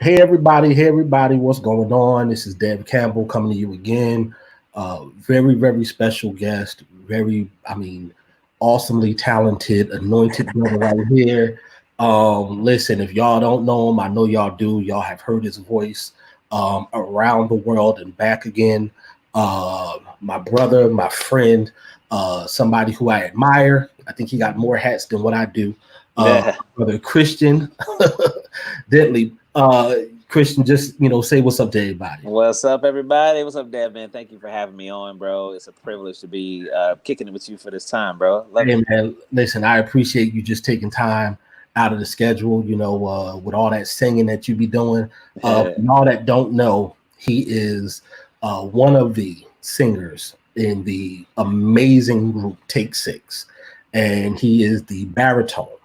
Hey everybody, what's going on? This is Deb Campbell coming to you again. Very, very special guest, awesomely talented, anointed brother right here. Listen, if y'all don't know him, I know y'all do. Y'all have heard his voice around the world and back again. My brother, my friend, somebody who I admire. I think he got more hats than what I do. Yeah. Brother Khristian Dentley. Khristian, just say what's up to everybody. What's up, everybody? What's up, Dad, man? Thank you for having me on, bro. It's a privilege to be kicking it with you for this time, bro. Love Hey it. man, listen, I appreciate you just taking time out of the schedule, with all that singing that you be doing. For y'all that don't know, he is one of the singers in the amazing group Take Six, and he is the baritone. Yes,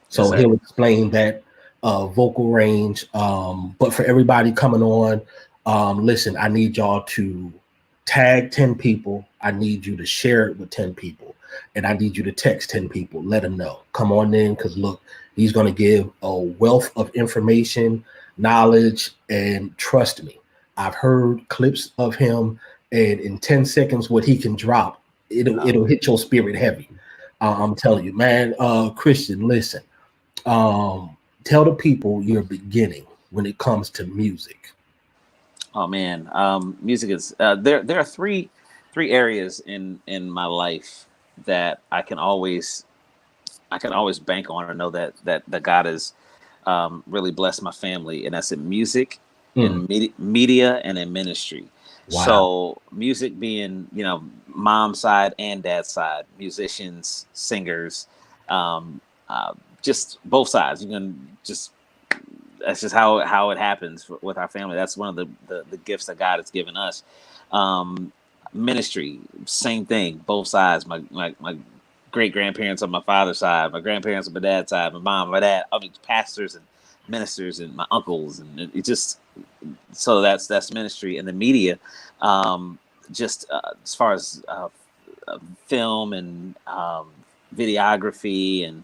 So sir. he'll explain that vocal range. But for everybody coming on, listen, I need y'all to tag 10 people. I need you to share it with 10 people. And I need you to text 10 people. Let them know. Come on in, because look, he's going to give a wealth of information, knowledge, and trust me, I've heard clips of him, and in 10 seconds, what he can drop, it'll hit your spirit heavy. I'm telling you, man. Khristian, listen. Tell the people your beginning when it comes to music. Oh man, music is there. There are three areas in my life that I can always bank on and know that God has really blessed my family, and that's in music, Mm, in media, and in ministry. wow. So music being, mom's side and dad's side, musicians, singers, um, uh, just both sides. You can just That's just how it happens with our family. That's one of the gifts that God has given us. Um, Ministry, same thing, both sides. My great grandparents on my father's side, my grandparents on my dad's side, my mom, my dad. I mean, pastors and ministers and my uncles, and it just so that's ministry. And the media, just as far as film and videography and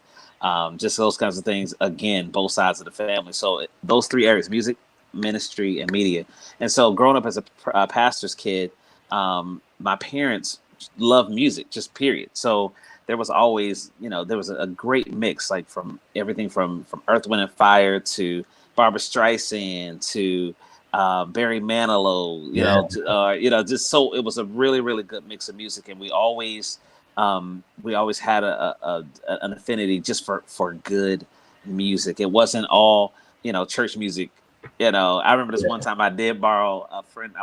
just those kinds of things. Again, both sides of the family. So those three areas: music, ministry, and media. And so, growing up as a pastor's kid, my parents loved music, just period. So there was always, there was a great mix, like from everything from Earth, Wind, and Fire to Barbara Streisand to Barry Manilow, Yeah. just so it was a really, really good mix of music, and we always had an affinity just for good music. It wasn't all church music. I remember this one Yeah. time I did borrow a friend.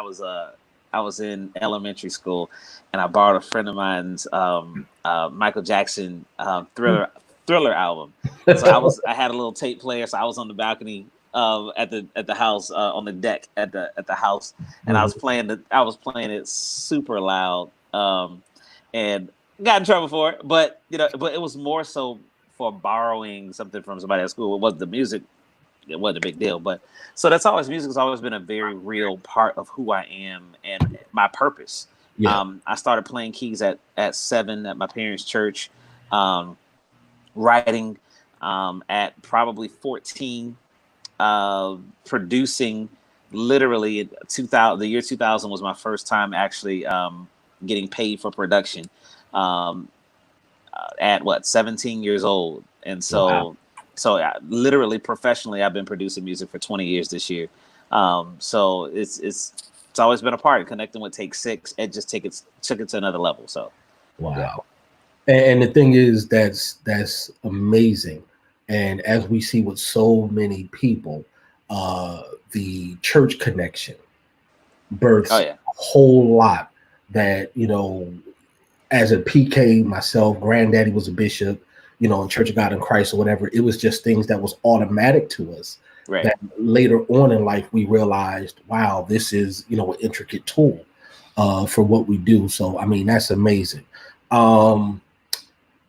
I was in elementary school, and I borrowed a friend of mine's Michael Jackson Thriller album. And so I had a little tape player, so I was on the balcony at the house on the deck at the house, and I was Mhm. playing it super loud, and got in trouble for it. But it was more so for borrowing something from somebody at school. It wasn't the music. It wasn't a big deal. But so music has always been a very real part of who I am and my purpose. Yeah. I started playing keys at 7 at my parents' church, um, writing at probably 14, producing literally 2000. The year 2000 was my first time actually getting paid for production. Um, at what 17 years old, and Wow. literally professionally, I've been producing music for 20 years this year. So it's always been a part of connecting with Take Six. It just took it to another level. So yeah. Wow. And the thing is, that's amazing. And as we see with so many people, the church connection Oh births yeah. a whole lot that, as a PK myself, granddaddy was a bishop, in Church of God in Christ or whatever. It was just things that was automatic to us Right. that later on in life we realized, wow, this is, an intricate tool for what we do. So, I mean, that's amazing. Um,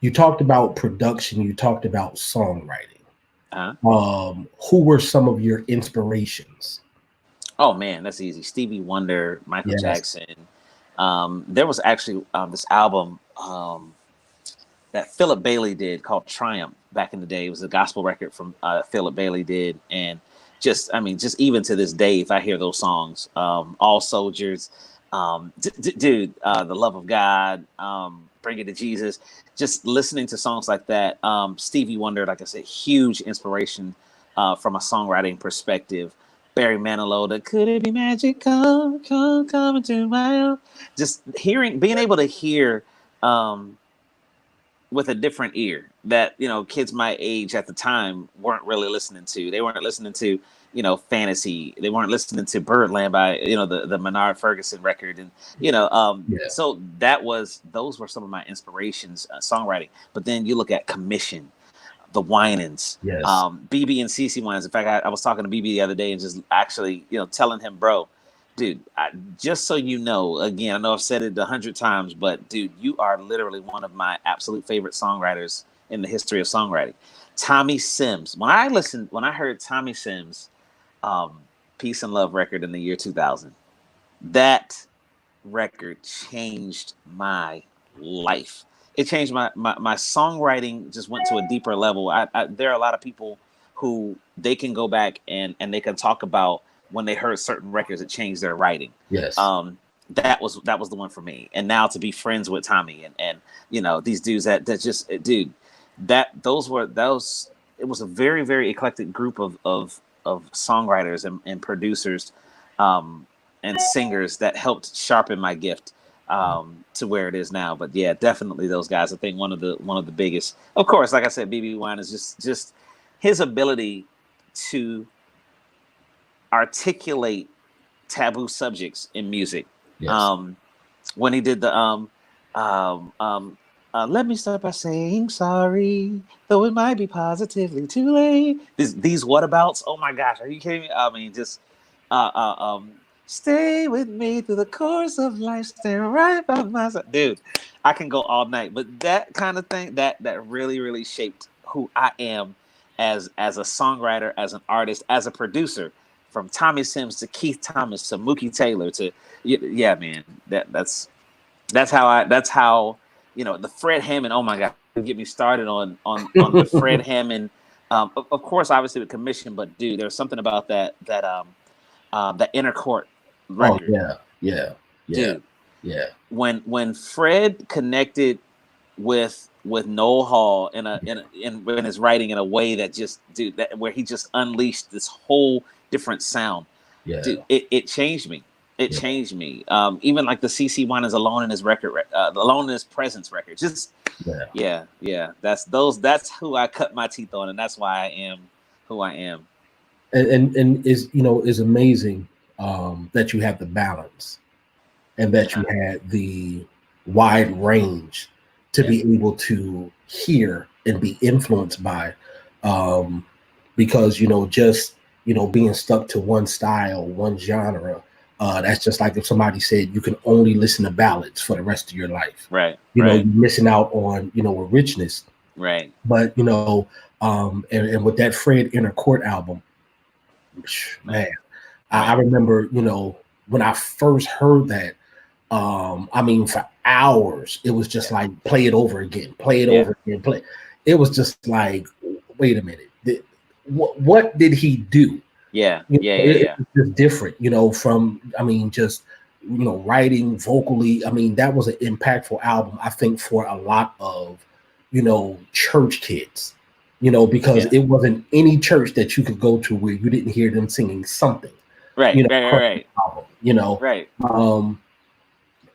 you talked about production, you talked about songwriting. Uh-huh. Who were some of your inspirations? Oh man, that's easy. Stevie Wonder, Michael Yes. Jackson. There was actually this album that Philip Bailey did called Triumph back in the day. It was a gospel record from Philip Bailey did, and just, I mean, just even to this day, if I hear those songs, All Soldiers, dude, The Love of God, Bring It to Jesus, just listening to songs like that. Stevie Wonder, like I said, huge inspiration from a songwriting perspective. Barry Manilow, the Could It Be Magic? Come into my own. Just being able to hear with a different ear that, you know, kids my age at the time weren't really listening to. They weren't listening to, you know, fantasy. They weren't listening to Birdland by, you know, the Menard Ferguson record. And, you know, so those were some of my inspirations, songwriting. But then you look at Commission, the Winans, Yes. Bebe and CC Winans. In fact, I was talking to Bebe the other day and just actually, you know, telling him, bro, dude, just so you know, again, I know I've said it 100 times, but dude, you are literally one of my absolute favorite songwriters in the history of songwriting. Tommy Sims. When I heard Tommy Sims, Peace and Love record in the year 2000, that record changed my life. It changed my songwriting, just went to a deeper level. There are a lot of people who they can go back and they can talk about when they heard certain records that changed their writing. Yes. That was the one for me. And now to be friends with Tommy and you know, these dudes that just, dude, it was a very, very eclectic group of songwriters and producers and singers that helped sharpen my gift to where it is now. But yeah, definitely those guys. I think one of the biggest, of course, like I said, Bebe Winans is just his ability to articulate taboo subjects in music. Yes. When he did the let me start by saying sorry, though it might be positively too late. These whatabouts. Oh my gosh, are you kidding me? I mean, just stay with me through the course of life, stand right by my side. Dude, I can go all night. But that kind of thing, that really, really shaped who I am as a songwriter, as an artist, as a producer. From Tommy Sims to Keith Thomas to Mookie Taylor to yeah, man. That's how you know, the Fred Hammond. Oh my God, get me started on the Fred Hammond. Of course, obviously with Commission, but dude, there's something about that Inner Court record. Oh yeah. Dude. When Fred connected with Noel Hall in his writing in a way that just, dude, where he just unleashed this whole different sound. Yeah. Dude, it changed me. It changed me. Even like the CC Winans Alone in His record, Alone in His Presence record. Just yeah. That's who I cut my teeth on, and that's why I am who I am. And is amazing that you have the balance and that you had the wide range to be able to hear and be influenced by, because just being stuck to one style, one genre, that's just like if somebody said you can only listen to ballads for the rest of your life. Right. You're missing out on a richness. Right. But and with that Fred Inner Court album, man, I remember when I first heard that, I mean, for hours it was just like play it over again, play. It was just like, wait a minute, what did he do? It's just different, from, I mean, just writing vocally. I mean, that was an impactful album, I think, for a lot of church kids, because it wasn't any church that you could go to where you didn't hear them singing something. Right. Album,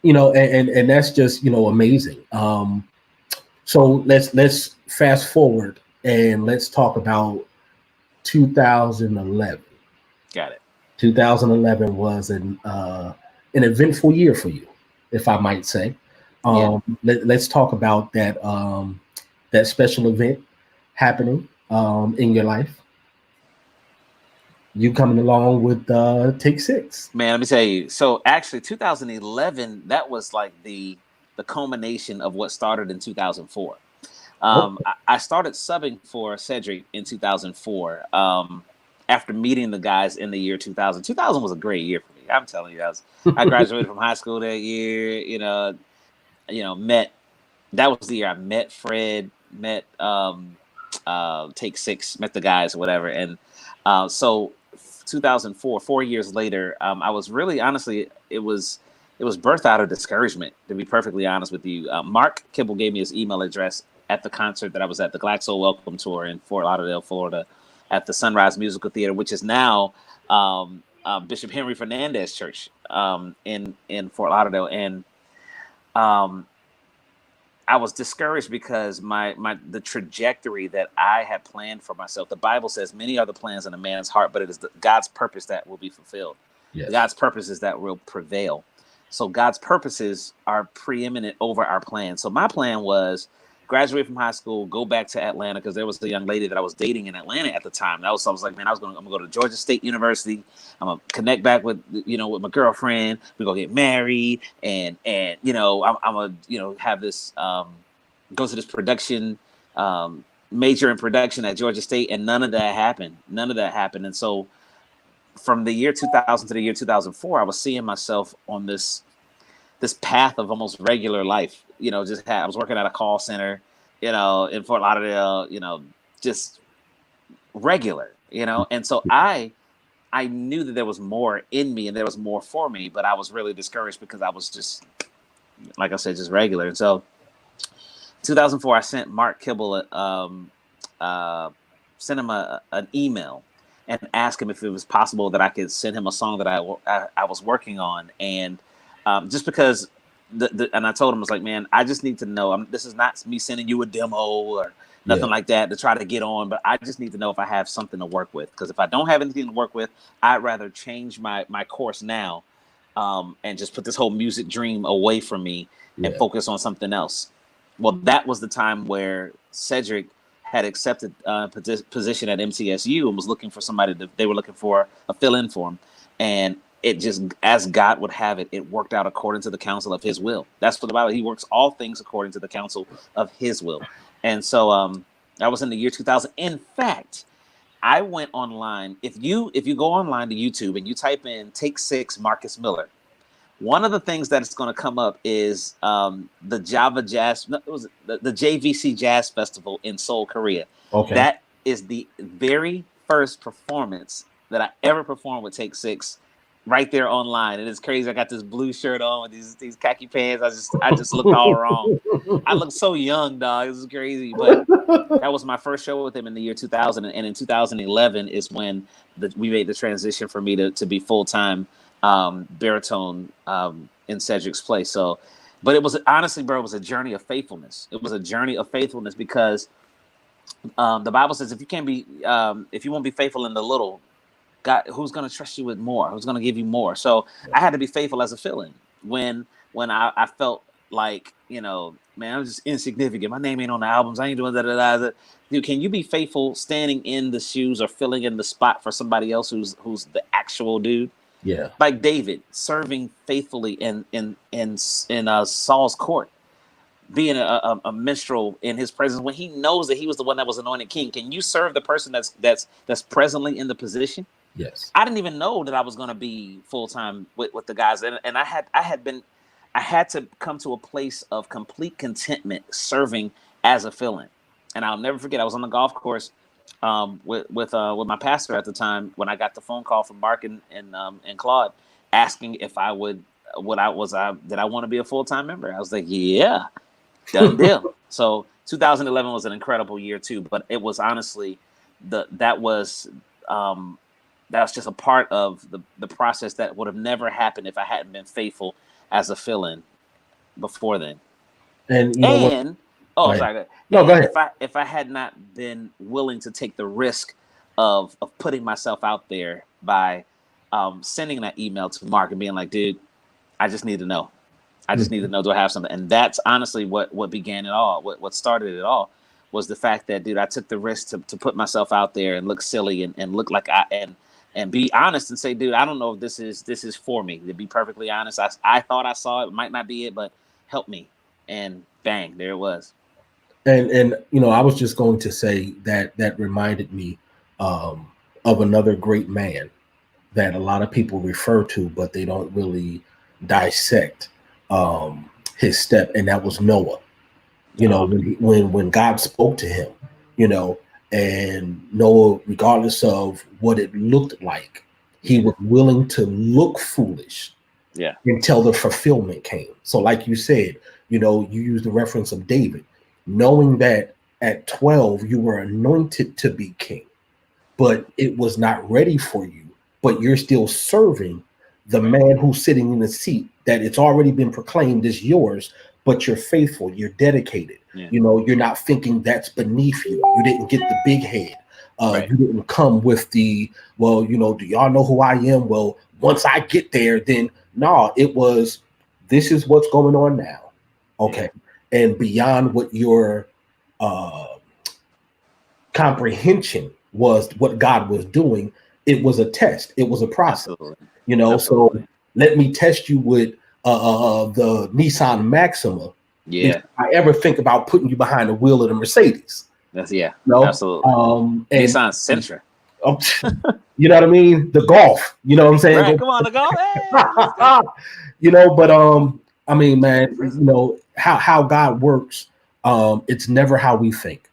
and that's just amazing. So let's fast forward and let's talk about 2011. Got it. 2011 was an eventful year for you, if I might say. Let's talk about that that special event happening in your life. You coming along with Take 6. Man, let me tell you. So actually 2011, that was like the culmination of what started in 2004. I started subbing for Cedric in 2004 after meeting the guys in the year 2000. 2000 was a great year for me. I'm telling you, I graduated from high school that year. That was the year I met Fred, met Take 6, met the guys or whatever. And so 2004, 4 years later, I was really, honestly, it was birthed out of discouragement, to be perfectly honest with you. Mark Kibble gave me his email address at the concert that I was at, the Glaxo Welcome Tour in Fort Lauderdale, Florida, at the Sunrise Musical Theater, which is now Bishop Henry Fernandez Church in Fort Lauderdale. And I was discouraged because the trajectory that I had planned for myself. The Bible says many are the plans in a man's heart, but it is God's purpose that will be fulfilled. Yes. God's purposes that will prevail. So God's purposes are preeminent over our plans. So my plan was graduate from high school, go back to Atlanta, because there was a young lady that I was dating in Atlanta at the time. I was like, man, I'm gonna go to Georgia State University. I'm gonna connect back with my girlfriend. We're gonna get married, and I'm gonna have this go to this production major in production at Georgia State, and none of that happened. And so from the year 2000 to the year 2004, I was seeing myself on this path of almost regular life. I was working at a call center, in Fort Lauderdale, just regular, and so I knew that there was more in me and there was more for me, but I was really discouraged because I was just, like I said, just regular. And so 2004, I sent Mark Kibble, sent him an email and asked him if it was possible that I could send him a song that I was working on. And just because and I told him, I was like, man, I just need to know. This is not me sending you a demo or nothing like that to try to get on, but I just need to know if I have something to work with. Because if I don't have anything to work with, I'd rather change my course now and just put this whole music dream away from me and focus on something else. Well, that was the time where Cedric had accepted a position at MTSU and was looking for somebody. They were looking for a fill-in for him. And it just, as God would have it, it worked out according to the counsel of his will. That's what the Bible, he works all things according to the counsel of his will. And so that was in the year 2000. In fact, I went online. If you go online to YouTube and you type in Take 6 Marcus Miller, one of the things that is going to come up is the JVC Jazz Festival in Seoul, Korea. Okay. That is the very first performance that I ever performed with Take 6. Right there online. And it's crazy. I got this blue shirt on with these khaki pants. I just looked all wrong. I looked so young, dog. It was crazy. But that was my first show with him in the year 2000. And in 2011 is when we made the transition for me to be full-time baritone in Cedric's place. So, but it was, honestly, bro, it was a journey of faithfulness. It was a journey of faithfulness because the Bible says if you won't be faithful in the little, God, who's going to trust you with more? Who's going to give you more? So I had to be faithful as a fill-in when I felt like, man, I'm just insignificant. My name ain't on the albums. I ain't doing that. Dude, can you be faithful standing in the shoes or filling in the spot for somebody else who's the actual dude? Yeah. Like David serving faithfully in Saul's court, being a minstrel in his presence when he knows that he was the one that was anointed king. Can you serve the person that's presently in the position? Yes. I didn't even know that I was going to be full-time with the guys. And I had to come to a place of complete contentment serving as a fill-in. And I'll never forget, I was on the golf course with my pastor at the time when I got the phone call from Mark and Claude asking if I did I want to be a full-time member? I was like, yeah, done deal. So 2011 was an incredible year too, but it was honestly that was just a part of the process that would have never happened if I hadn't been faithful as a fill-in before then. And go ahead. No, go ahead. If I had not been willing to take the risk of putting myself out there by sending that email to Mark and being like, dude, I just need to know. I just need to know, do I have something? And that's honestly what began it all. What started it all was the fact that, dude, I took the risk to put myself out there and look silly and look like and be honest and say, dude, I don't know if this is for me. To be perfectly honest, I thought I saw it. It might not be it, but help me. And bang, there it was. And I was just going to say that reminded me of another great man that a lot of people refer to, but they don't really dissect his step, and that was Noah. When God spoke to him, and Noah, regardless of what it looked like, He was willing to look foolish until the fulfillment came. So like you said, you know, you used the reference of David, knowing that at 12 you were anointed to be king, but it was not ready for you, but you're still serving the man who's sitting in the seat that it's already been proclaimed is yours, but you're faithful, you're dedicated. You know, you're not thinking that's beneath you. You didn't get the big head. You didn't come with the, well, you know, do y'all know who I am? Well, once I get there, then no, it was, this is what's going on now. Okay. And beyond what your comprehension was, what God was doing, it was a test. It was a process. Absolutely. You know, so let me test you with the Nissan Maxima. If I ever think about putting you behind the wheel of the Mercedes. That's absolutely. And Nissan Sentra. You know what I mean? The Golf. You know what I'm saying? Right, come on, the Golf. Hey, you know, but I mean, man, you know how God works. It's never how we think.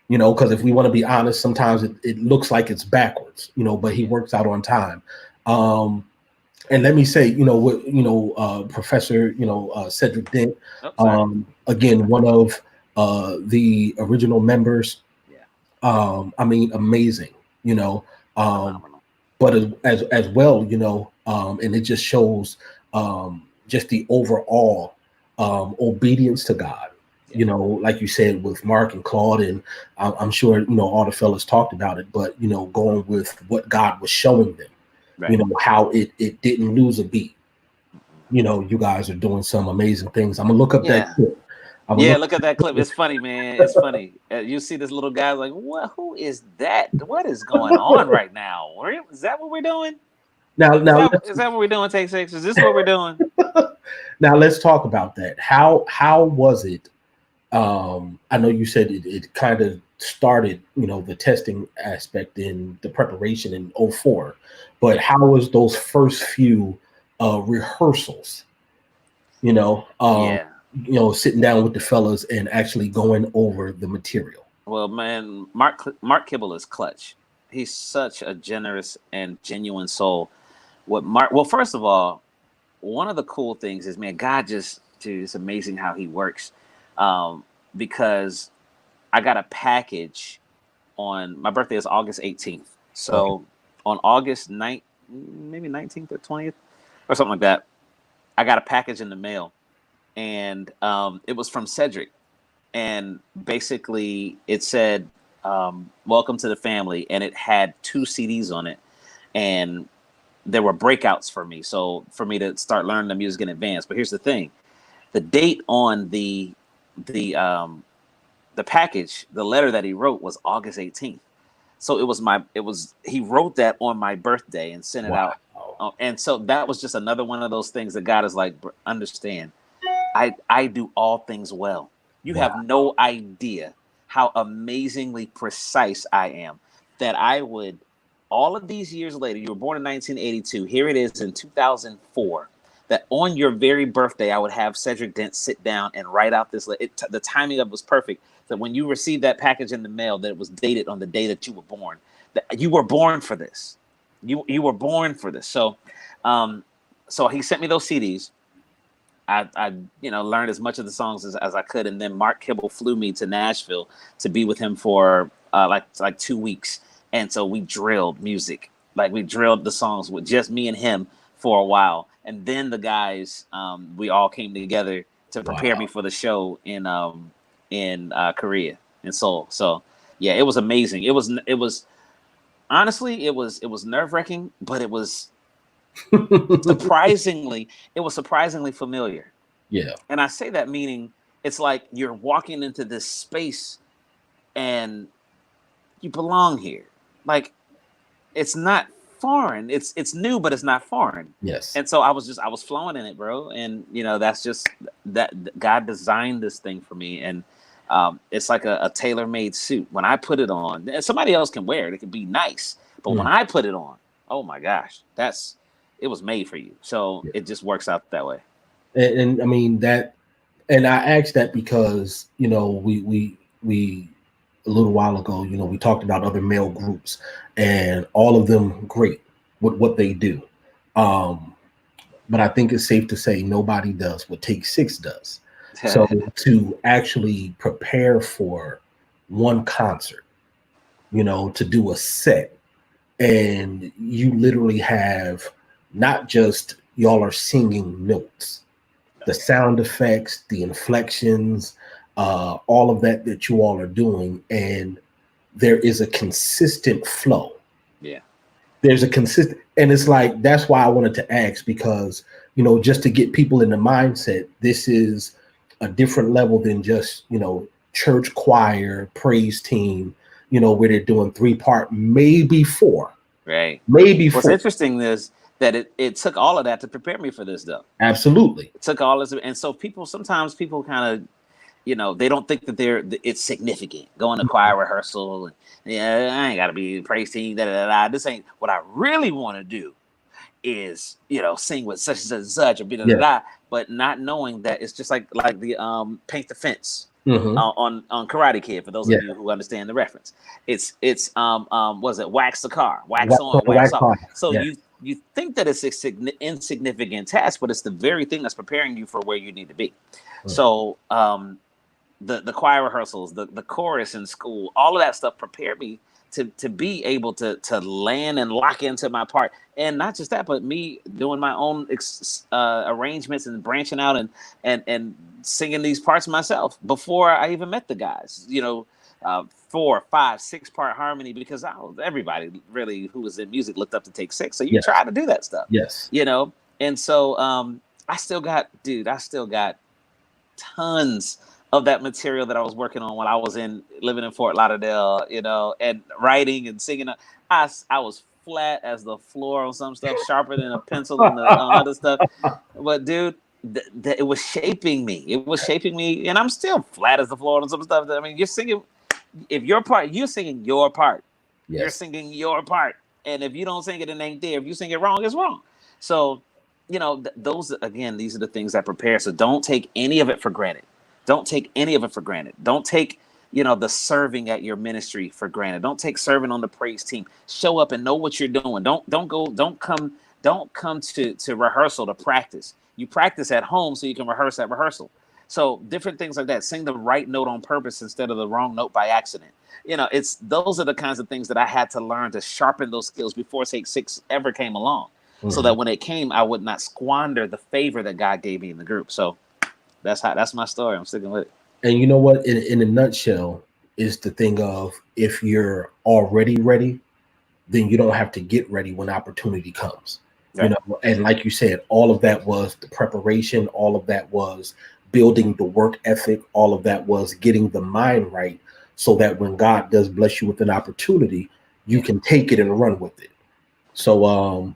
You know, because if we want to be honest, sometimes it looks like it's backwards. You know, but He works out on time. And let me say, you know, what, you know, Professor, you know, Cedric Dent, again, one of the original members. I mean, amazing, you know, but as well, you know, and it just shows just the overall obedience to God. You know, like you said, with Mark and Claude, and I'm sure, you know, all the fellas talked about it, but, you know, going with what God was showing them. You know, how it didn't lose a beat. You know, you guys are doing some amazing things. I'm gonna look up that clip. Look at that clip. It's funny, man. It's funny. You see this little guy like, what? Who is that? What is going on right now? Is that what we're doing? Now, is that what we're doing? Take 6. Is this what we're doing? Now let's talk about that. How was it? I know you said it kind of started, you know, the testing aspect in the preparation in 2004, but how was those first few rehearsals, you know, sitting down with the fellas and actually going over the material? Well, man, Mark Kibble is clutch. He's such a generous and genuine soul. Well, first of all, one of the cool things is, man, God dude, it's amazing how He works. Because I got a package on my birthday is August 18th. So on August 9th, maybe 19th or 20th or something like that, I got a package in the mail, and it was from Cedric, and basically it said, welcome to the family. And it had 2 CDs on it, and there were breakouts for me. So for me to start learning the music in advance. But here's the thing, the date on the package, the letter that he wrote was August 18th. So he wrote that on my birthday and sent it out. And so that was just another one of those things that God is like, understand, I do all things well. You have no idea how amazingly precise I am, that I would, all of these years later, you were born in 1982. Here it is in 2004. That on your very birthday, I would have Cedric Dent sit down and write out this. The timing of it was perfect. That when you received that package in the mail, that it was dated on the day that you were born. That you were born for this. You were born for this. So, so he sent me those CDs. I learned as much of the songs as I could, and then Mark Kibble flew me to Nashville to be with him for like 2 weeks, and so we drilled music. Like we drilled the songs with just me and him for a while. And then the guys, we all came together to prepare me for the show in Korea, in Seoul. So yeah, it was amazing. It was honestly, it was nerve-wracking, but it was surprisingly familiar. Yeah. And I say that meaning it's like you're walking into this space and you belong here. Like it's not foreign. It's new, but it's not foreign. Yes. And so I was flowing in it, bro. And that's just that God designed this thing for me. And it's like a tailor-made suit. When I put it on, somebody else can wear it. It could be nice. But when I put it on, oh my gosh, it was made for you. So it just works out that way. And I mean that, and I asked that because, we a little while ago, we talked about other male groups and all of them great. with what they do. But I think it's safe to say nobody does what Take Six does. So to actually prepare for one concert, to do a set, and you literally have not just y'all are singing notes, the sound effects, the inflections, all of that you all are doing, and there is a consistent flow. Yeah. There's a consistent, and it's like, that's why I wanted to ask, because, just to get people in the mindset, this is a different level than just, church choir, praise team, where they're doing 3-part, maybe 4. Right. Maybe What's 4. interesting is that it took all of that to prepare me for this, though. Absolutely. It took all this. And so sometimes people kind of, they don't think that it's significant going to choir rehearsal. And, I ain't got to be praise team. This ain't what I really want to do. Is sing with such and such or but not knowing that it's just like the paint the fence on Karate Kid, for those of you who understand the reference. It's was it wax the car, wax on, wax off. So you think that it's an insignificant task, but it's the very thing that's preparing you for where you need to be. So the choir rehearsals, the chorus in school, all of that stuff prepared me to be able to land and lock into my part. And not just that, but me doing my own arrangements and branching out and singing these parts myself before I even met the guys, 4, 5, 6-part harmony, because everybody really who was in music looked up to Take Six. So you try to do that stuff, and so I still got tons of that material that I was working on when I was living in Fort Lauderdale, and writing and singing. I was flat as the floor on some stuff, sharper than a pencil on other stuff. But dude, it was shaping me. It was shaping me, and I'm still flat as the floor on some stuff. I mean, you're singing. If your part, you're singing your part. Yes. You're singing your part, and if you don't sing it, it ain't there. If you sing it wrong, it's wrong. So, those again, these are the things that prepare. So don't take any of it for granted. Don't take any of it for granted. Don't take, the serving at your ministry for granted. Don't take serving on the praise team. Show up and know what you're doing. Don't come to rehearsal to practice. You practice at home so you can rehearse at rehearsal. So different things like that. Sing the right note on purpose instead of the wrong note by accident. Those are the kinds of things that I had to learn to sharpen those skills before Take Six ever came along. So that when it came, I would not squander the favor that God gave me in the group. So that's my story. I'm sticking with it. And you know what? In a nutshell, is the thing of, if you're already ready, then you don't have to get ready when opportunity comes. Right. And like you said, all of that was the preparation. All of that was building the work ethic. All of that was getting the mind right, so that when God does bless you with an opportunity, you can take it and run with it. So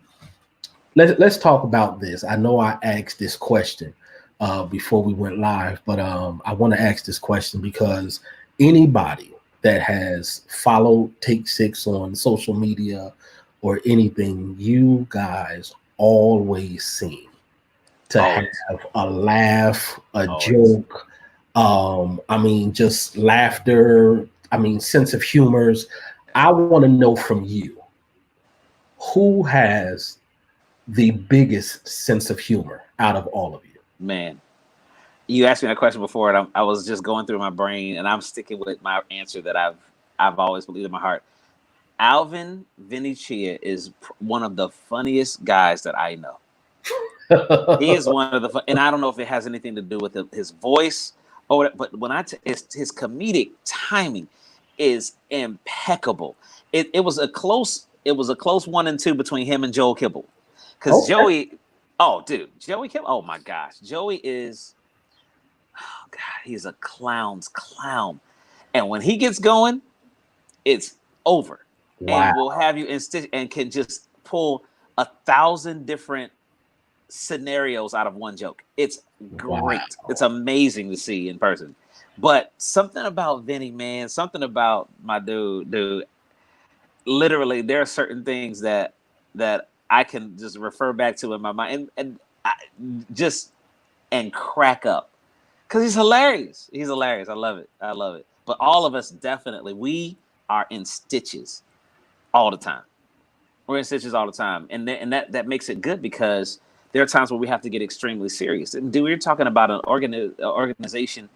let's talk about this. I know I asked this question before we went live, but I want to ask this question because anybody that has followed Take Six on social media or anything, you guys always seem to have a laugh, a joke. Just laughter. Sense of humors. I want to know from you, who has the biggest sense of humor out of all of you? Man, you asked me that question before, and I was just going through my brain, and I'm sticking with my answer that I've always believed in my heart. Alvin Vinicius is one of the funniest guys that I know. He is one of the, and I don't know if it has anything to do with his voice but when his comedic timing is impeccable. It was a close 1 and 2 between him and Joel Kibble, because Joey Kibble, oh my gosh, Joey is, he's a clown's clown, and when he gets going, it's over. Wow. And will have you and can just pull 1,000 different scenarios out of one joke. It's great. Wow. It's amazing to see in person. But something about Vinny, man, something about my dude. Literally, there are certain things that I can just refer back to in my mind and crack up, because he's hilarious. He's hilarious. I love it. But all of us, definitely, we are in stitches all the time. We're in stitches all the time, and that makes it good because there are times where we have to get extremely serious. And dude, we're talking about an organization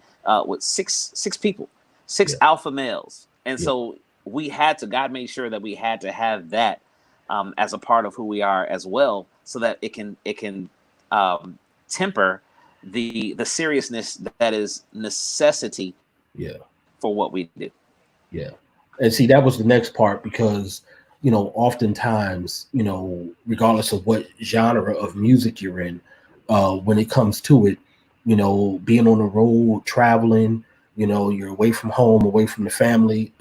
with six people, six Yeah. alpha males, and Yeah. so we had to. God made sure that we had to have that as a part of who we are as well, so that it can temper the seriousness that is necessity Yeah. for what we do. Yeah. And see, that was the next part because, oftentimes, regardless of what genre of music you're in, when it comes to it, being on the road, traveling, you're away from home, away from the family,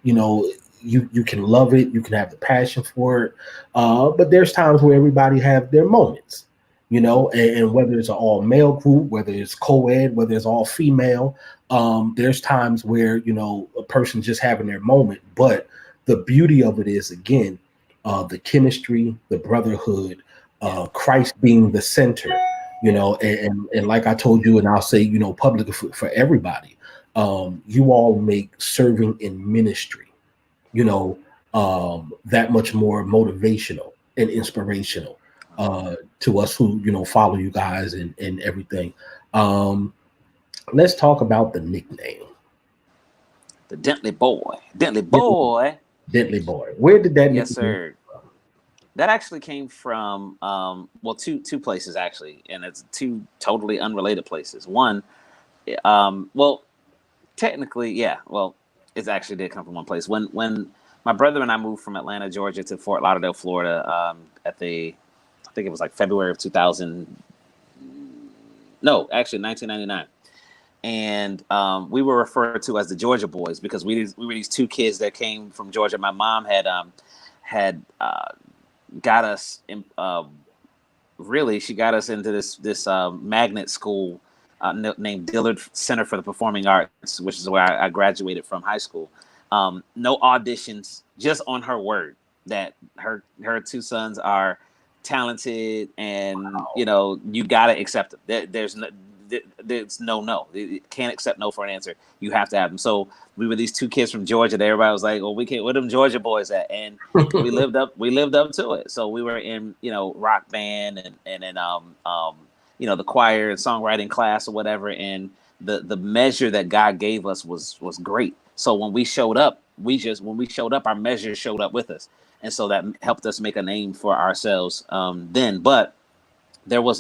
you can love it, you can have the passion for it. But there's times where everybody have their moments, and whether it's an all male group, whether it's co-ed, whether it's all female, there's times where a person's just having their moment. But the beauty of it is, again, the chemistry, the brotherhood, Christ being the center, and like I told you, and I'll say, publicly for everybody, you all make serving in ministry, that much more motivational and inspirational to us who follow you guys and everything. Let's talk about the nickname. The Dentley boy, Dentley Dentley, boy. Dentley boy. Where did that Yes, nickname sir. come That actually came from well, two places actually, and it's two totally unrelated places. One, well, technically, yeah, well, it actually did come from one place. When my brother and I moved from Atlanta, Georgia, to Fort Lauderdale, Florida, I think it was like February of 2000. No, actually 1999. And we were referred to as the Georgia boys because we were these two kids that came from Georgia. My mom had got us in, really, she got us into this magnet school named Dillard Center for the Performing Arts, which is where I graduated from high school. No auditions, just on her word that her two sons are talented, and you gotta accept them. There's no. You can't accept no for an answer. You have to have them. So we were these two kids from Georgia that everybody was like, "Oh, we can't. Where them Georgia boys at?" And we lived up. We lived up to it. So we were in rock band and then the choir and songwriting class or whatever. And the measure that God gave us was great. So when we showed up, our measure showed up with us, and so that helped us make a name for ourselves then. But there was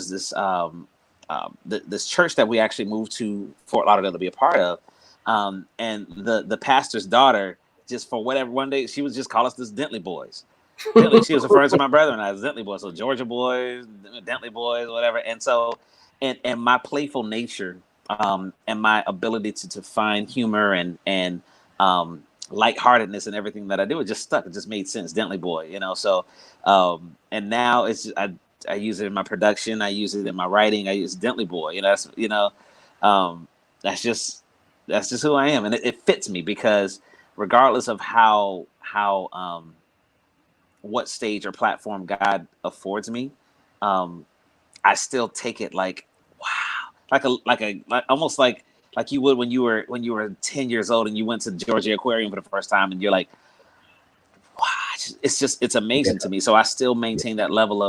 this church that we actually moved to Fort Lauderdale to be a part of, and the pastor's daughter, just for whatever, one day she would just call us this Dentley boys. Dentley, she was referring to my brother and I as Dentley boys, so Georgia boys, Dentley boys, whatever. And so, and my playful nature, and my ability to find humor and lightheartedness in everything that I do, it just stuck. It just made sense, Dentley boy, So, and now it's just, I use it in my production. I use it in my writing. I use Dentley boy. That's just who I am, and it fits me because regardless of how what stage or platform God affords me, I still take it like wow, like almost like you would when you were 10 years old and you went to the Georgia Aquarium for the first time, and you're like, wow, it's amazing to me. So I still maintain that level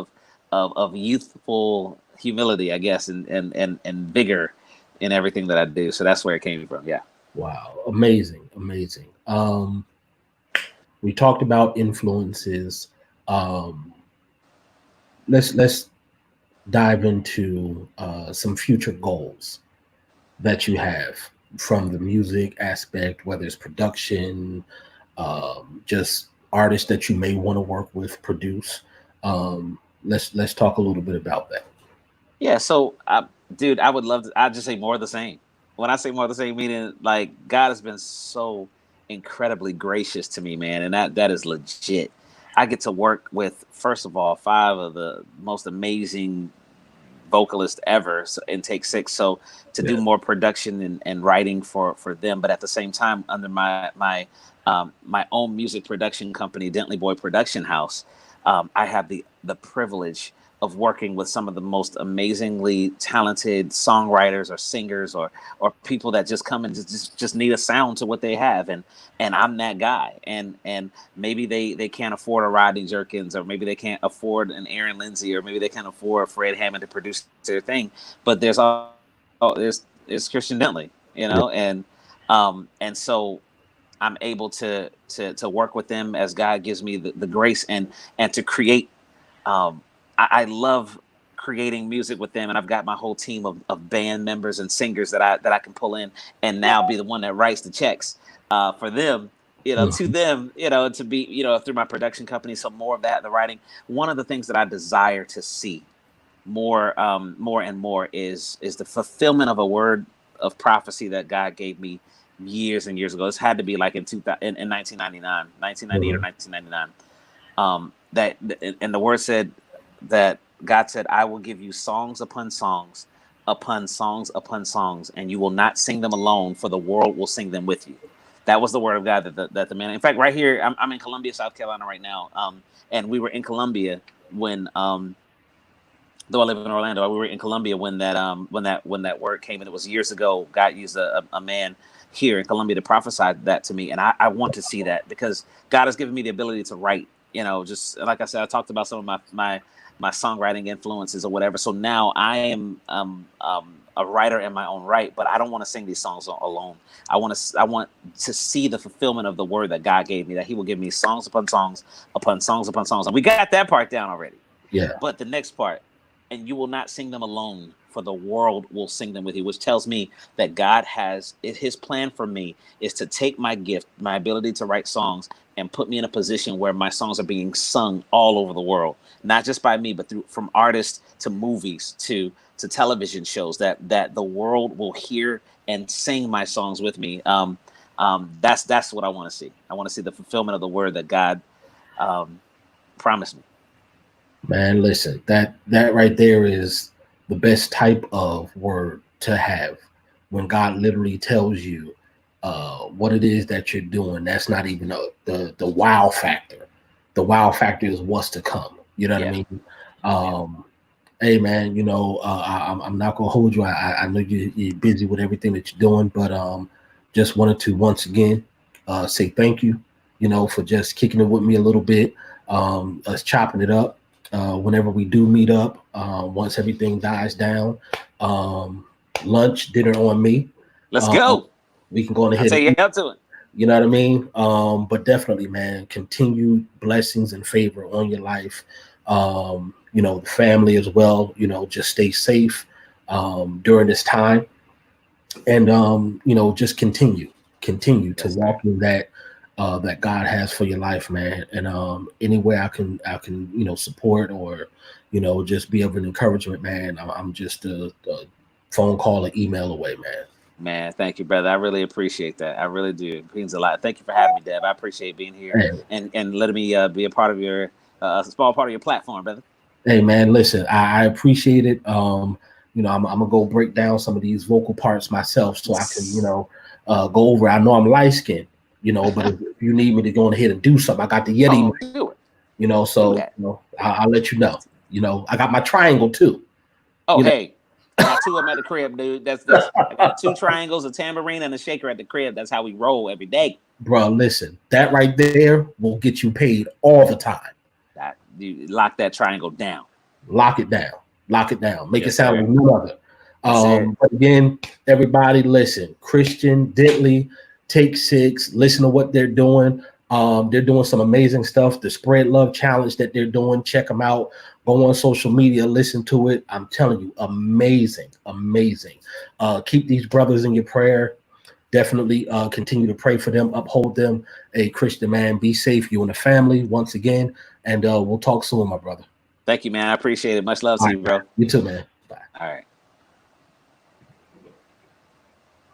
of youthful humility, I guess, and vigor in everything that I do. So that's where it came from. Yeah. Wow, amazing. We talked about influences. Let's dive into some future goals that you have from the music aspect, whether it's production, just artists that you may want to work with, produce. Let's talk a little bit about that. Yeah. So, dude, I would love to. I'd just say more of the same. When I say more of the same, meaning like God has been so incredibly gracious to me, man, and that is legit. I get to work with, first of all, 5 of the most amazing vocalists ever in Take 6. So to do more production and writing for them, but at the same time under my own music production company, Dentley Boy Production House, I have the privilege of working with some of the most amazingly talented songwriters or singers or people that just come and just need a sound to what they have, and I'm that guy, and maybe they can't afford a Rodney Jerkins, or maybe they can't afford an Aaron Lindsay, or maybe they can't afford Fred Hammond to produce their thing, but there's Khristian Dentley, you know, and so I'm able to work with them as God gives me the grace and to create. I love creating music with them, and I've got my whole team of band members and singers that I can pull in, and now be the one that writes the checks for them, you know, to them, you know, to be, you know, through my production company. So more of that, the writing. One of the things that I desire to see more and more is the fulfillment of a word of prophecy that God gave me years and years ago. This had to be like in 1999, 1998 or 1999. That and the word said that God said, "I will give you songs upon songs, upon songs upon songs, and you will not sing them alone, for the world will sing them with you." That was the word of God that the man. In fact, right here, I'm in Columbia, South Carolina right now, and we were in Columbia when though I live in Orlando, we were in Columbia when that word came, and it was years ago. God used a man here in Columbia to prophesy that to me, and I want to see that, because God has given me the ability to write. You know, just like I said, I talked about some of my songwriting influences or whatever. So now I am a writer in my own right, but I don't want to sing these songs alone. I want to see the fulfillment of the word that God gave me, that He will give me songs upon songs upon songs upon songs, and we got that part down already. Yeah. But the next part, and you will not sing them alone, for the world will sing them with you, which tells me that God has His plan for me is to take my gift, my ability to write songs, and put me in a position where my songs are being sung all over the world, not just by me, but from artists to movies to television shows, that the world will hear and sing my songs with me. That's what I want to see. I want to see the fulfillment of the word that God promised me. Man, listen, that right there is the best type of word to have, when God literally tells you what it is that you're doing. That's not even the wow factor. The wow factor is what's to come. You know what I mean? Hey, man, you know, I'm not gonna hold you. I know you're busy with everything that you're doing, but just wanted to once again say thank you, you know, for just kicking it with me a little bit, us chopping it up. Whenever we do meet up, once everything dies down, lunch, dinner on me. Let's go. We can go ahead. I'll tell you how to it. You know what I mean? But definitely, man, continued blessings and favor on your life. You know, the family as well. You know, just stay safe during this time, and you know, just continue to walk in that that God has for your life, man. And any way I can you know, support, or you know, just be of an encouragement, man. I'm just a phone call or email away, man. Man, thank you, brother. I really appreciate that. I really do. It means a lot. Thank you for having me, Deb. I appreciate being here and letting me be a part of your small part of your platform, brother. Hey, man, listen, I appreciate it. You know, I'm gonna go break down some of these vocal parts myself, so I can, you know, go over. I know I'm light skinned, you know, but if you need me to go ahead and do something, I got the Yeti. Do it. You know, so you know, I'll let you know. You know, I got my triangle too. Oh, hey. I got two of them at the crib, dude. That's I got 2 triangles, a tambourine, and a shaker at the crib. That's how we roll every day. Bro, listen, that right there will get you paid all the time. You lock that triangle down. Lock it down. Lock it down. Make it sound like no other. But again, everybody listen. Khristian Dentley, Take 6. Listen to what they're doing. They're doing some amazing stuff. The Spread Love Challenge that they're doing, check them out. Go on social media, listen to it. I'm telling you, amazing. Keep these brothers in your prayer. Definitely continue to pray for them, uphold them. Hey, Khristian, man, be safe, you and the family, once again. And we'll talk soon, my brother. Thank you, man. I appreciate it. Much love to you, bro. You too, man. Bye. All right.